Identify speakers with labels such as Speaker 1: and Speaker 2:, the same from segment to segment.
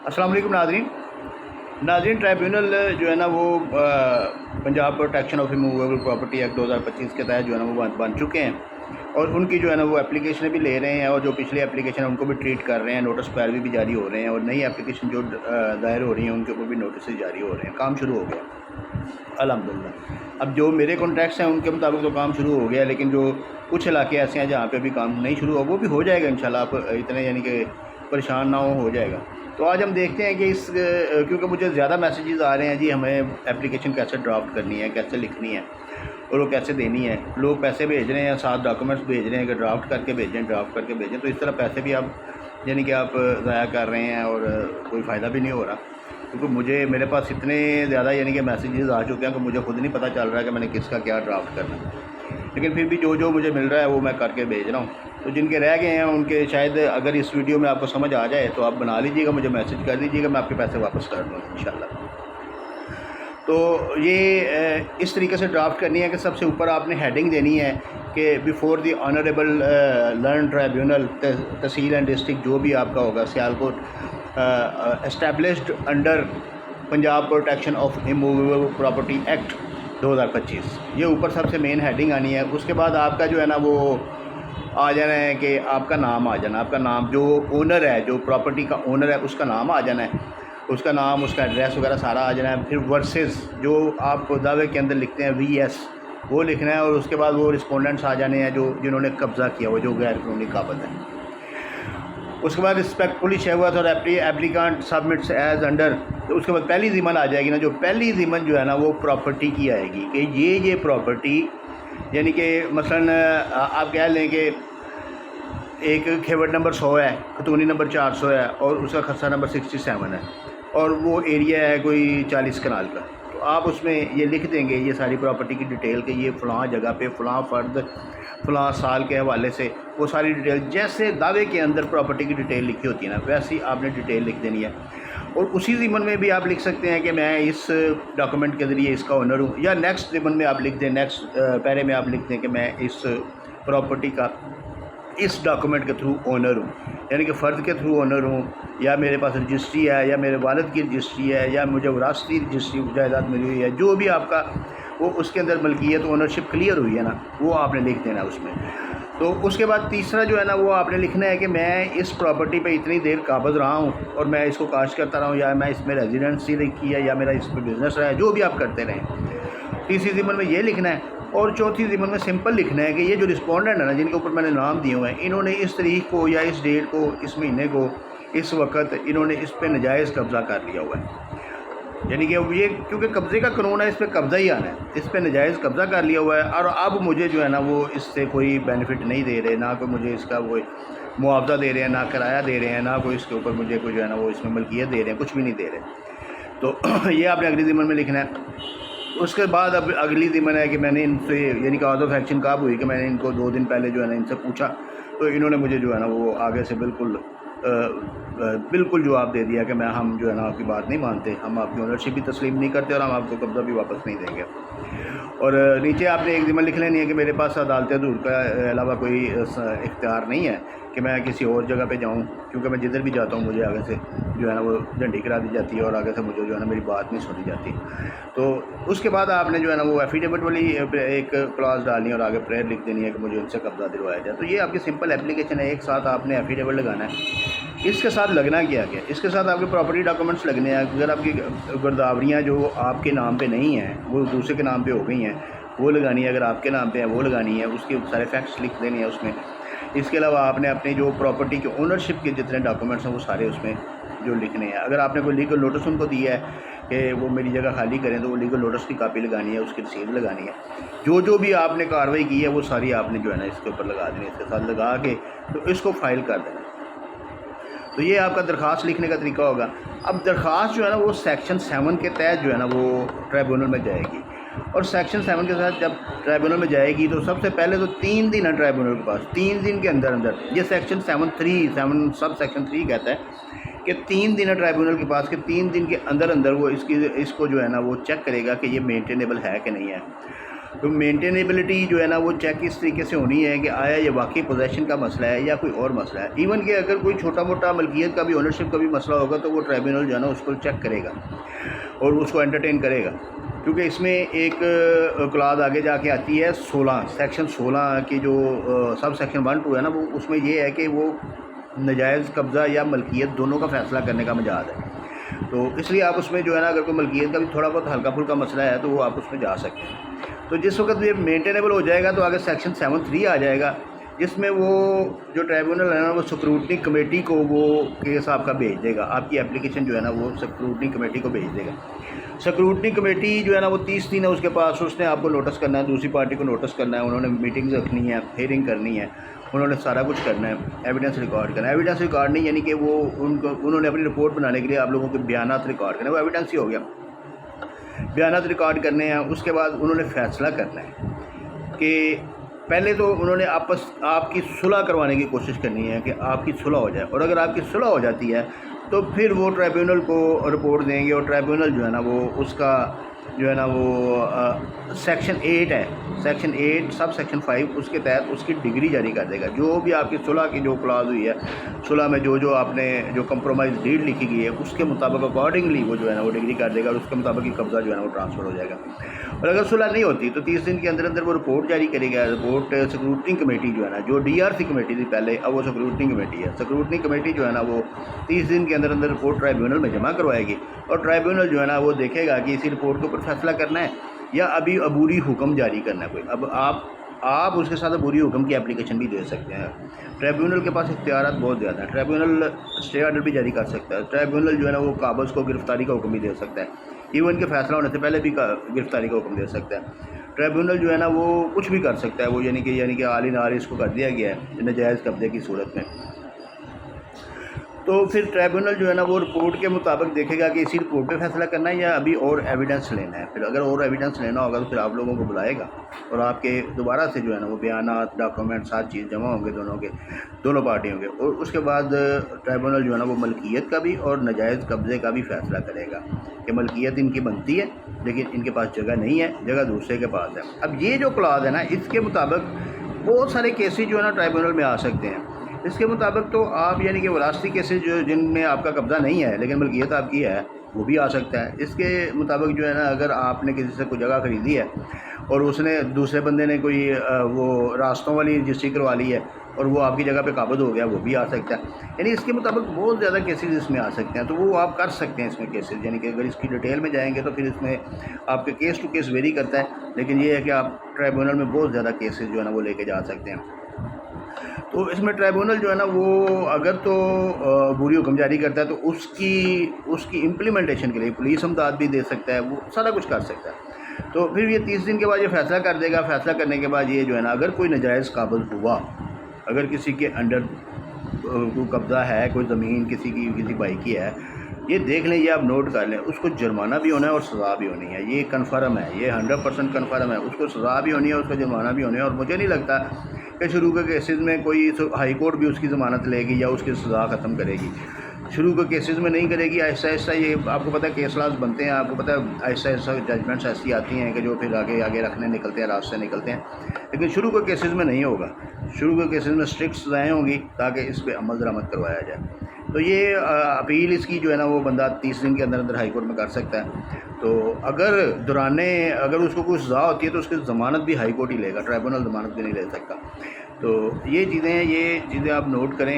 Speaker 1: السلام علیکم ناظرین ٹرائیبیونل جو ہے نا وہ Punjab protection of removable property act 2025 کے تحت جو ہے نا وہ بن چکے ہیں، اور ان کی جو ہے نا وہ اپلیکیشنیں بھی لے رہے ہیں، اور جو پچھلی اپلیکیشن ہیں ان کو بھی ٹریٹ کر رہے ہیں، نوٹس پیروی بھی جاری ہو رہے ہیں، اور نئی اپلیکیشن جو دائر ہو رہی ہیں ان کے اوپر بھی نوٹسز جاری ہو رہے ہیں۔ کام شروع ہو گیا الحمدللہ۔ اب جو میرے کانٹریکٹس ہیں ان کے مطابق تو کام شروع ہو گیا، لیکن جو کچھ علاقے ایسے ہیں جہاں پہ بھی کام نہیں شروع ہو، وہ بھی ہو جائے گا انشاءاللہ۔ آپ اتنے یعنی کہ پریشان نہ ہو جائے گا۔ تو آج ہم دیکھتے ہیں کہ کیونکہ مجھے زیادہ میسیجز آ رہے ہیں جی ہمیں اپلیکیشن کیسے ڈرافٹ کرنی ہے، کیسے لکھنی ہے اور وہ کیسے دینی ہے۔ لوگ پیسے بھیج رہے ہیں، ساتھ ڈاکومنٹس بھیج رہے ہیں کہ ڈرافٹ کر کے بھیجیں، تو اس طرح پیسے بھی آپ یعنی کہ آپ ضائع کر رہے ہیں اور کوئی فائدہ بھی نہیں ہو رہا، کیونکہ میرے پاس اتنے زیادہ یعنی کہ میسیجز آ چکے ہیں کہ مجھے خود نہیں پتہ چل رہا ہے کہ میں نے کس کا کیا ڈرافٹ کرنا ہے، لیکن پھر بھی جو مجھے مل رہا ہے وہ میں کر کے بھیج رہا ہوں۔ تو جن کے رہ گئے ہیں ان کے شاید اگر اس ویڈیو میں آپ کو سمجھ آ جائے تو آپ بنا لیجیے گا، مجھے میسیج کر دیجیے گا، میں آپ کے پیسے واپس کر دوں انشاءاللہ۔ تو یہ اس طریقے سے ڈرافٹ کرنی ہے کہ سب سے اوپر آپ نے ہیڈنگ دینی ہے کہ before the honourable learn tribunal tehsil and district جو بھی آپ کا ہوگا Sialkot established under Punjab protection of immovable property act 2025، یہ اوپر سب سے مین ہیڈنگ آنی ہے۔ اس کے بعد آپ کا جو ہے نا وہ آ جانا ہے کہ آپ کا نام آ جانا، آپ کا نام جو اونر ہے، جو پراپرٹی کا اونر ہے اس کا نام آ جانا ہے، اس کا نام، اس کا ایڈریس وغیرہ سارا آ جانا ہے۔ پھر ورسز جو آپ کو دعوے کے اندر لکھتے ہیں VS وہ لکھنا ہے، اور اس کے بعد وہ رسپونڈنٹس آ جانے ہیں جنہوں نے قبضہ کیا ہوا، جو غیر قانونی قابض ہیں۔ اس کے بعد رسپیکٹفلی شیوت اور ایپلیکانٹ سبمٹس ایز انڈر، تو اس کے بعد پہلی ضمن آ جائے گی نا، جو پہلی ضمن جو ہے نا وہ پراپرٹی کی آئے گی کہ یہ پراپرٹی یعنی کہ مثلاً آپ کہہ لیں کہ ایک کھیوٹ نمبر 100 ہے، خطونی نمبر 400 ہے، اور اس کا خصہ نمبر 67 ہے، اور وہ ایریا ہے کوئی 40 کنال کا، تو آپ اس میں یہ لکھ دیں گے یہ ساری پراپرٹی کی ڈیٹیل کہ یہ فلاں جگہ پہ فلاں فرد فلاں سال کے حوالے سے وہ ساری ڈیٹیل، جیسے دعوے کے اندر پراپرٹی کی ڈیٹیل لکھی ہوتی ہے نا ویسی آپ نے ڈیٹیل لکھ دینی ہے۔ اور اسی ضمن میں بھی آپ لکھ سکتے ہیں کہ میں اس ڈاکومنٹ کے ذریعے اس کا اونر ہوں، یا نیکسٹ ضمن میں آپ لکھ دیں، نیکسٹ پیرے میں آپ لکھ دیں کہ میں اس پراپرٹی کا اس ڈاکومنٹ کے تھرو اونر ہوں، یعنی کہ فرد کے تھرو اونر ہوں، یا میرے پاس رجسٹری ہے، یا میرے والد کی رجسٹری ہے، یا مجھے وراثتی رجسٹری جائیداد ملی ہوئی ہے، جو بھی آپ کا وہ اس کے اندر ملکیت اونرشپ کلیئر ہوئی ہے نا وہ آپ نے لکھ دینا اس میں۔ تو اس کے بعد تیسرا جو ہے نا وہ آپ نے لکھنا ہے کہ میں اس پراپرٹی پہ اتنی دیر قابض رہا ہوں، اور میں اس کو کاشت کرتا رہا ہوں، یا میں اس میں ریزیڈنسی رکھی ہے، یا میرا اس پہ بزنس رہا ہے، جو بھی آپ کرتے رہیں۔ تیسری ضمن میں یہ لکھنا ہے، اور چوتھی ضمن میں سمپل لکھنا ہے کہ یہ جو رسپونڈنٹ ہے نا جن کے اوپر میں نے نام دیے ہوئے ہیں، انہوں نے اس تاریخ کو یا اس ڈیٹ کو، اس مہینے کو، اس وقت انہوں نے اس پہ ناجائز قبضہ کر لیا ہوا ہے، یعنی کہ یہ کیونکہ قبضے کا قانون ہے، اس پہ قبضہ ہی آنا ہے، اس پہ ناجائز قبضہ کر لیا ہوا ہے، اور اب مجھے جو ہے نا وہ اس سے کوئی بینیفٹ نہیں دے رہے، نہ کوئی مجھے اس کا کوئی معاوضہ دے رہے ہیں، نہ کرایہ دے رہے ہیں، نہ کوئی اس کے اوپر مجھے کوئی جو ہے نا وہ اس میں ملکیت دے رہے ہیں، کچھ بھی نہیں دے رہے۔ تو یہ آپ نے اگلی ضمن میں لکھنا ہے۔ اس کے بعد اب اگلی ضمن ہے کہ میں نے ان سے یعنی کہ آؤٹ آف ایکشن کب ہوئی کہ میں نے ان کو 2 دن پہلے جو ہے نا ان سے پوچھا، تو انہوں نے مجھے جو ہے نا وہ آگے سے بالکل جواب دے دیا کہ ہم جو ہے نا آپ کی بات نہیں مانتے، ہم آپ کی اونرشپ بھی تسلیم نہیں کرتے، اور ہم آپ کو قبضہ بھی واپس نہیں دیں گے۔ اور نیچے آپ نے ایک ضمن لکھ لینی ہے کہ میرے پاس عدالت حضور کا علاوہ کوئی اختیار نہیں ہے کہ میں کسی اور جگہ پہ جاؤں، کیونکہ میں جدھر بھی جاتا ہوں مجھے آگے سے جو ہے نا وہ جھنڈی کرا دی جاتی ہے، اور آگے سے مجھے جو ہے نا میری بات نہیں سنی جاتی۔ تو اس کے بعد آپ نے جو ہے نا وہ ایفیڈیوٹ والی ایک کلاس ڈالنی ہے، اور آگے پریئر لکھ دینی ہے کہ مجھے ان سے قبضہ دلوایا جائے۔ تو یہ آپ کی سمپل اپلیکیشن ہے، ایک ساتھ آپ نے ایفیڈیوٹ لگانا ہے۔ اس کے ساتھ لگنا کیا اس کے ساتھ آپ کے پراپرٹی ڈاکومنٹس لگنے ہیں، اگر آپ کی گرداوریاں جو آپ کے نام پہ نہیں ہیں وہ دوسرے کے نام پہ ہو گئی ہیں وہ لگانی ہے، اگر آپ کے نام پہ ہے وہ لگانی ہے، اس کے سارے فیکٹس لکھ دینے ہیں اس میں۔ اس کے علاوہ آپ نے اپنی جو پراپرٹی کے اونرشپ کے جتنے ڈاکومنٹس ہیں وہ سارے اس میں جو لکھنے ہیں۔ اگر آپ نے کوئی لیگل نوٹس ان کو دیا ہے کہ وہ میری جگہ خالی کریں تو وہ لیگل نوٹس کی کاپی لگانی ہے، اس کی رسید لگانی ہے، جو بھی آپ نے کارروائی کی ہے وہ ساری آپ نے جو ہے نا اس کے اوپر لگا دینی ہے، اس کے ساتھ لگا کے تو اس کو فائل کر دینا۔ تو یہ آپ کا درخواست لکھنے کا طریقہ ہوگا۔ اب درخواست جو ہے نا وہ سیکشن 7 کے تحت جو ہے نا وہ ٹرائیبیونل میں جائے گی، اور سیکشن 7 کے تحت جب ٹرائیبیونل میں جائے گی تو سب سے پہلے تو 3 دن ہے ٹرائیبیونل کے پاس، 3 دن کے اندر یہ سیکشن 7 سب سیکشن 3 کہتا ہے کہ 3 دن ہے ٹرائیبیونل کے پاس، کہ 3 دن کے اندر وہ اس کو جو ہے نا وہ چیک کرے گا کہ یہ مینٹینیبل ہے کہ نہیں ہے۔ تو مینٹینیبلٹی جو ہے نا وہ چیک اس طریقے سے ہونی ہے کہ آیا یہ واقعی پوزیشن کا مسئلہ ہے یا کوئی اور مسئلہ ہے. ایون کہ اگر کوئی چھوٹا موٹا ملکیت کا بھی اونرشپ کا بھی مسئلہ ہوگا تو وہ ٹرائبیونل جو ہے نا اس کو چیک کرے گا اور اس کو انٹرٹین کرے گا. کیونکہ اس میں ایک کلاز آگے جا کے آتی ہے 16 سیکشن 16 کی جو سب سیکشن 1-2 ہے نا، وہ اس میں یہ ہے کہ وہ ناجائز قبضہ یا ملکیت دونوں کا فیصلہ کرنے کا مجاز ہے. تو اس لیے آپ اس میں جو ہے نا اگر کوئی ملکیت کا بھی تھوڑا بہت ہلکا پھلکا مسئلہ ہے تو وہ آپ اس میں جا سکتے ہیں. تو جس وقت یہ مینٹینیبل ہو جائے گا تو آگے سیکشن 7(3) آ جائے گا، جس میں وہ جو ٹرائبیونل ہے نا وہ سکروٹنی کمیٹی کو وہ کیس آپ کا بھیج دے گا. آپ کی اپلیکیشن جو ہے نا وہ سکروٹنی کمیٹی کو بھیج دے گا. سکروٹنی کمیٹی جو ہے نا وہ 30 دن ہے اس کے پاس، اس نے آپ کو نوٹس کرنا ہے، دوسری پارٹی کو نوٹس کرنا ہے، انہوں نے میٹنگز رکھنی ہے، ہیئرنگ کرنی ہے، انہوں نے سارا کچھ کرنا ہے، ایویڈنس ریکارڈ کرنا ہے. ایویڈنس ریکارڈ نہیں یعنی کہ وہ انہوں نے اپنی رپورٹ بنانے کے لیے آپ لوگوں کے بیانات ریکارڈ کرنے، وہ ایویڈنس ہی ہو گیا. بیانات ریکارڈ کرنے ہیں، اس کے بعد انہوں نے فیصلہ کرنا ہے کہ پہلے تو انہوں نے آپ کی صلح کروانے کی کوشش کرنی ہے کہ آپ کی صلح ہو جائے، اور اگر آپ کی صلح ہو جاتی ہے تو پھر وہ ٹرائبیونل کو رپورٹ دیں گے، اور ٹرائبیونل جو ہے نا وہ اس کا جو ہے نا وہ سیکشن 8 ہے، سیکشن 8 سب سیکشن 5 اس کے تحت اس کی ڈگری جاری کر دے گا. جو بھی آپ کی صلح کی جو کلاز ہوئی ہے، صلح میں جو آپ نے جو کمپرومائز ڈیڈ لکھی گئی ہے اس کے مطابق اکارڈنگلی وہ جو ہے نا وہ ڈگری کر دے گا، اور اس کے مطابق ہی قبضہ جو ہے نا وہ ٹرانسفر ہو جائے گا. اور اگر صلح نہیں ہوتی تو 30 دن کے اندر اندر وہ رپورٹ جاری کرے گا. رپورٹ سکروٹنی کمیٹی جو ہے نا، جو DRC کمیٹی تھی پہلے، اب وہ سکروٹنی کمیٹی ہے. سکروٹنی کمیٹی جو ہے نا وہ 30 دن کے اندر اندر رپورٹ ٹرائبیونل میں جمع کروائے گی، اور ٹرائبیونل جو ہے نا وہ دیکھے گا کہ اسی رپورٹ کے اوپر فیصلہ کرنا ہے یا ابھی عبوری حکم جاری کرنا ہے کوئی. اب آپ اس کے ساتھ عبوری حکم کی اپلیکیشن بھی دے سکتے ہیں. ٹرائبیونل کے پاس اختیارات بہت زیادہ ہیں. ٹرائبیونل اسٹے آرڈر بھی جاری کر سکتا ہے. ٹرائبیونل جو ہے نا وہ قابض کو گرفتاری کا حکم بھی دے سکتا ہے، ایون کہ فیصلہ ہونے سے پہلے بھی گرفتاری کا حکم دے سکتا ہے. ٹرائبیونل جو ہے نا وہ کچھ بھی کر سکتا ہے، وہ یعنی کہ حال ہی نال اس کو کر دیا گیا ہے ناجائز قبضے کی صورت میں. تو پھر ٹرائبیونل جو ہے نا وہ رپورٹ کے مطابق دیکھے گا کہ اسی رپورٹ پہ فیصلہ کرنا ہے یا ابھی اور ایویڈنس لینا ہے. پھر اگر اور ایویڈنس لینا ہوگا تو پھر آپ لوگوں کو بلائے گا، اور آپ کے دوبارہ سے جو ہے نا وہ بیانات، ڈاکومنٹس، ہر چیز جمع ہوں گے دونوں پارٹیوں کے. اور اس کے بعد ٹرائبیونل جو ہے نا وہ ملکیت کا بھی اور ناجائز قبضے کا بھی فیصلہ کرے گا کہ ملکیت ان کی بنتی ہے لیکن ان کے پاس جگہ نہیں ہے، جگہ دوسرے کے پاس ہے. اب یہ جو کلاز ہے نا، اس کے مطابق بہت سارے کیسز جو ہے نا ٹرائبیونل میں آ سکتے ہیں. اس کے مطابق تو آپ یعنی کہ وراثتی کیسز جن میں آپ کا قبضہ نہیں ہے لیکن ملکیت آپ کی ہے وہ بھی آ سکتا ہے. اس کے مطابق جو ہے نا اگر آپ نے کسی سے کوئی جگہ خریدی ہے اور اس نے دوسرے بندے نے کوئی وہ راستوں والی رجسٹری کروا لی ہے اور وہ آپ کی جگہ پہ قابض ہو گیا، وہ بھی آ سکتا ہے. یعنی اس کے مطابق بہت زیادہ کیسز اس میں آ سکتے ہیں. تو وہ آپ کر سکتے ہیں اس میں کیسز، یعنی کہ اگر اس کی ڈیٹیل میں جائیں گے تو پھر اس میں آپ کے کیس ٹو کیس ویری کرتا ہے، لیکن یہ ہے کہ آپ ٹرائبیونل میں بہت زیادہ کیسز جو ہے نا وہ لے کے جا سکتے ہیں. تو اس میں ٹرائبیونل جو ہے نا وہ اگر تو عبوری حکم جاری کرتا ہے تو اس کی امپلیمنٹیشن کے لیے پولیس امداد بھی دے سکتا ہے، وہ سارا کچھ کر سکتا ہے. تو پھر یہ 30 دن کے بعد یہ فیصلہ کر دے گا. فیصلہ کرنے کے بعد یہ جو ہے نا اگر کوئی ناجائز قابض ہوا، اگر کسی کے انڈر کوئی قبضہ ہے، کوئی زمین کسی بھائی کی ہے، یہ دیکھ لیں، یہ آپ نوٹ کر لیں، اس کو جرمانہ بھی ہونا ہے اور سزا بھی ہونی ہے. یہ کنفرم ہے، یہ 100% کنفرم ہے. اس کو سزا بھی ہونی ہے، اس کو جرمانہ بھی ہونا ہے. اور مجھے نہیں لگتا کہ شروع کے کیسز میں کوئی ہائی کورٹ بھی اس کی ضمانت لے گی یا اس کی سزا ختم کرے گی. شروع کے کیسز میں نہیں کرے گی. آہستہ آہستہ یہ آپ کو پتہ ہے کیس لاز بنتے ہیں، آپ کو پتہ ہے آہستہ آہستہ ججمنٹس ایسی آتی ہیں کہ جو پھر آگے رکھنے نکلتے ہیں، راستے نکلتے ہیں. لیکن شروع کے کیسز میں نہیں ہوگا. شروع کے کیسز میں اسٹرکٹ سزائیں ہوں گی تاکہ اس پہ عمل درآمد کروایا جائے. تو یہ اپیل اس کی جو ہے نا وہ بندہ 30 دن کے اندر اندر ہائی کورٹ میں کر سکتا ہے. تو اگر اس کو کوئی سزا ہوتی ہے تو اس کی ضمانت بھی ہائی کورٹ ہی لے گا، ٹرائبیونل ضمانت بھی نہیں لے سکتا. تو یہ چیزیں آپ نوٹ کریں.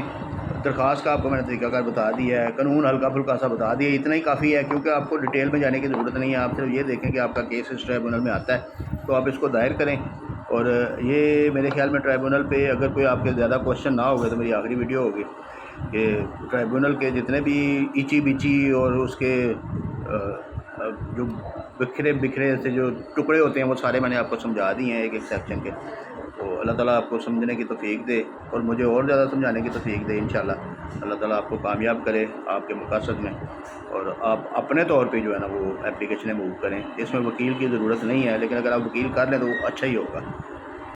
Speaker 1: درخواست کا آپ کو میں نے طریقہ کار بتا دیا ہے، قانون ہلکا پھلکا سا بتا دیا، اتنا ہی کافی ہے کیونکہ آپ کو ڈیٹیل میں جانے کی ضرورت نہیں ہے. آپ صرف یہ دیکھیں کہ آپ کا کیس اس ٹرائبیونل میں آتا ہے تو آپ اس کو دائر کریں. اور یہ میرے خیال میں ٹرائبیونل پہ اگر کوئی آپ کے زیادہ کوشچن نہ ہوگے تو میری آخری ویڈیو ہوگی کہ ٹرائبیونل کے جتنے بھی ایچی بیچی اور اس کے جو بکھرے سے جو ٹکڑے ہوتے ہیں وہ سارے میں نے آپ کو سمجھا دیے ہیں ایک ایک سیکشن کے. تو اللہ تعالیٰ آپ کو سمجھنے کی توفیق دے اور مجھے اور زیادہ سمجھانے کی توفیق دے. انشاءاللہ اللہ تعالیٰ آپ کو کامیاب کرے آپ کے مقاصد میں، اور آپ اپنے طور پہ جو ہے نا وہ اپلیکیشنیں موو کریں. اس میں وکیل کی ضرورت نہیں ہے، لیکن اگر آپ وکیل کر لیں تو وہ اچھا ہی ہوگا.